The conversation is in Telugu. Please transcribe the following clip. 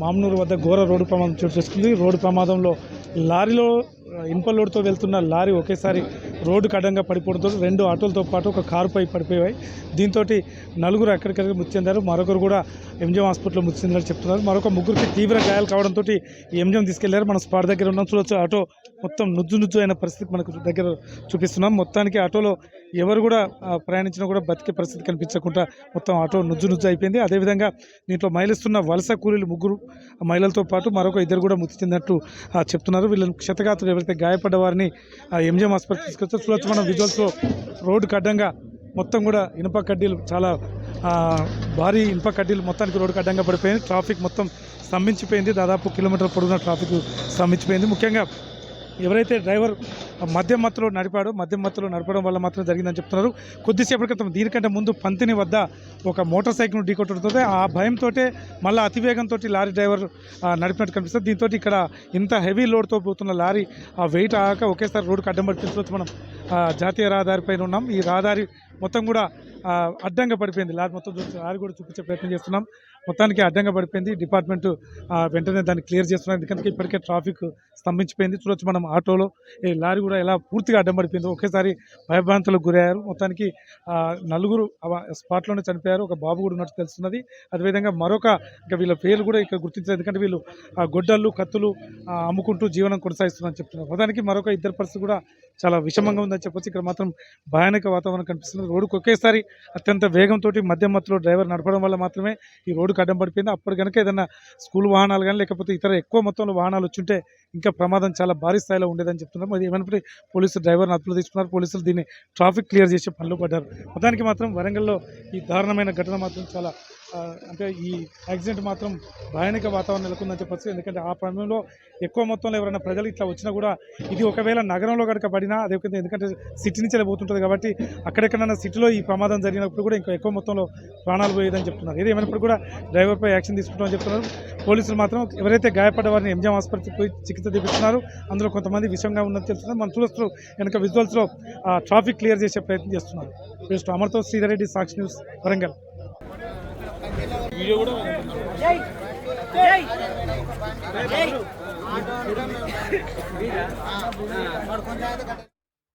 మామ్నూరు వద్ద ఘోర రోడ్డు ప్రమాదం చోటు చేసుకుంది. రోడ్డు ప్రమాదంలో లారీలో ఇనుప లోడ్తో వెళ్తున్న లారీ ఒకేసారి రోడ్డుకు అడ్డంగా పడిపోవడంతో 2 ఆటోలతో పాటు ఒక కారుపై పడిపోయాయి. దీంతో నలుగురు ఎక్కడికక్కడ మృతి చెందారు. మరొకరు కూడా ఎంజిఎం హాస్పిటల్లో మృతి చెందారని చెప్తున్నారు. మరొక ముగ్గురికి తీవ్ర గాయాలు కావడంతో ఎంజిఎం తీసుకెళ్లారు. మనం స్పాట్ దగ్గర ఉన్నాం, చూడొచ్చు. ఆటో మొత్తం నుజ్జు అయిన పరిస్థితి మనకు దగ్గర చూపిస్తున్నాం. మొత్తానికి ఆటోలో ఎవరు కూడా ప్రయాణించినా కూడా బతికే పరిస్థితి కనిపించకుండా మొత్తం ఆటో నుజ్జు అయిపోయింది. అదేవిధంగా దీంట్లో మహిళిస్తున్న వలస కూలీలు 3 మహిళలతో పాటు మరొక 2 కూడా మృతి చెందినట్టు చెప్తున్నారు. వీళ్ళని క్షతగాత్రులు ఎవరైతే గాయపడ్డ వారిని ఎంజిఎం హాస్పిటల్ తీసుకొచ్చారు. చూడొచ్చు మనం విజువల్స్లో రోడ్డుకు అడ్డంగా మొత్తం కూడా ఇనుప కడ్డీలు, చాలా భారీ ఇనుప కడ్డీలు మొత్తానికి రోడ్డుకు అడ్డంగా పడిపోయింది. ట్రాఫిక్ మొత్తం స్తంభించిపోయింది. దాదాపు కిలోమీటర్ పొడవునా ట్రాఫిక్ స్తంభించిపోయింది. ముఖ్యంగా ఎవరైతే డ్రైవర్ మద్యం మత్తులో నడపడం వల్ల మాత్రం జరిగిందని చెప్తున్నారు. కొద్దిసేపటి క్రితం దీనికంటే ముందు పంతిని వద్ద ఒక మోటార్ సైకిల్ను ఢీకొట్టడంతో ఆ భయంతో మళ్ళీ అతివేగంతో లారీ డ్రైవర్ నడిపినట్టు కనిపిస్తుంది. దీంతో ఇక్కడ ఇంత హెవీ లోడ్తో పోతున్న లారీ ఆ వెయిట్ ఆగాక ఒకేసారి రోడ్డుకు అడ్డం పడిపించవచ్చు. మనం జాతీయ రహదారి పైన ఉన్నాం. ఈ రహదారి మొత్తం కూడా అడ్డంగా పడిపోయింది. లారీ మొత్తం లారీ కూడా చూపించే ప్రయత్నం చేస్తున్నాం. మొత్తానికి అడ్డంగా పడిపోయింది. డిపార్ట్మెంట్ వెంటనే దాన్ని క్లియర్ చేస్తున్నారు. ఎందుకంటే ఇప్పటికే ట్రాఫిక్ స్తంభించిపోయింది. చూడొచ్చు మనం ఆటోలో ఈ లారీ కూడా ఎలా పూర్తిగా అడ్డం పడిపోయిందో. ఒకేసారి భయభ్రాంతులకు గురయ్యారు. మొత్తానికి నలుగురు స్పాట్లోనే చనిపోయారు. ఒక బాబు కూడా ఉన్నట్టు తెలుస్తున్నది. అదేవిధంగా ఇంకా వీళ్ళ పేర్లు కూడా ఇక్కడ గుర్తించారు. ఎందుకంటే వీళ్ళు గొడ్డళ్ళు, కత్తులు అమ్ముకుంటూ జీవనం కొనసాగిస్తున్నారని చెప్తున్నారు. మొత్తానికి మరొక 2 పరిస్థితి కూడా చాలా విషమంగా ఉందని చెప్పొచ్చు. ఇక్కడ మాత్రం భయానక వాతావరణం కనిపిస్తుంది. రోడ్డుకు ఒకేసారి అత్యంత వేగంతో మద్యం మత్తులో డ్రైవర్ నడపడం వల్ల మాత్రమే ఈ రోడ్డుకు అడ్డం పడిపోయింది. అప్పుడు కనుక ఏదైనా స్కూల్ వాహనాలు కానీ లేకపోతే ఇతర ఎక్కువ మొత్తంలో వాహనాలు వచ్చుంటే ఇంకా ప్రమాదం చాలా భారీ స్థాయిలో ఉండేదని చెప్తున్నారు. అది ఏమైనప్పుడు పోలీసులు డ్రైవర్ని అదుపులో తీసుకున్నారు. పోలీసులు దీన్ని ట్రాఫిక్ క్లియర్ చేసే పనిలో పడ్డారు. మొత్తానికి మాత్రం వరంగల్లో ఈ దారుణమైన ఘటన మాత్రం చాలా అంటే ఈ యాక్సిడెంట్ మాత్రం భయానక వాతావరణం నెలకొందని చెప్పచ్చు. ఎందుకంటే ఆ సమయంలో ఎక్కువ మొత్తంలో ఎవరైనా ప్రజలు ఇట్లా వచ్చినా కూడా ఇది ఒకవేళ నగరంలో కనుక పడినా అదే, ఎందుకంటే సిటీ నుంచి పోతుంటుంది కాబట్టి అక్కడెక్కడైనా సిటీలో ఈ ప్రమాదం జరిగినప్పుడు కూడా ఇంకా ఎక్కువ మొత్తంలో ప్రాణాలు పోయేదని చెప్తున్నారు. ఏది ఏమైనప్పుడు కూడా డ్రైవర్పై యాక్షన్ తీసుకుంటామని చెప్తున్నారు. పోలీసులు మాత్రం ఎవరైతే గాయపడ్డ వారిని ఎంజిఎం హాస్పిటల్కి పోయి చికిత్స తీపిస్తున్నారు. అందులో కొంతమంది విషయంగా ఉన్నది తెలుస్తున్నారు. మనం చూస్తూ వెనక విజువల్స్లో ట్రాఫిక్ క్లియర్ చేసే ప్రయత్నం చేస్తున్నారు. బెస్ట్ అమర్తో శ్రీధర్ రెడ్డి, సాక్షి న్యూస్, వరంగల్. వీడియో కూడా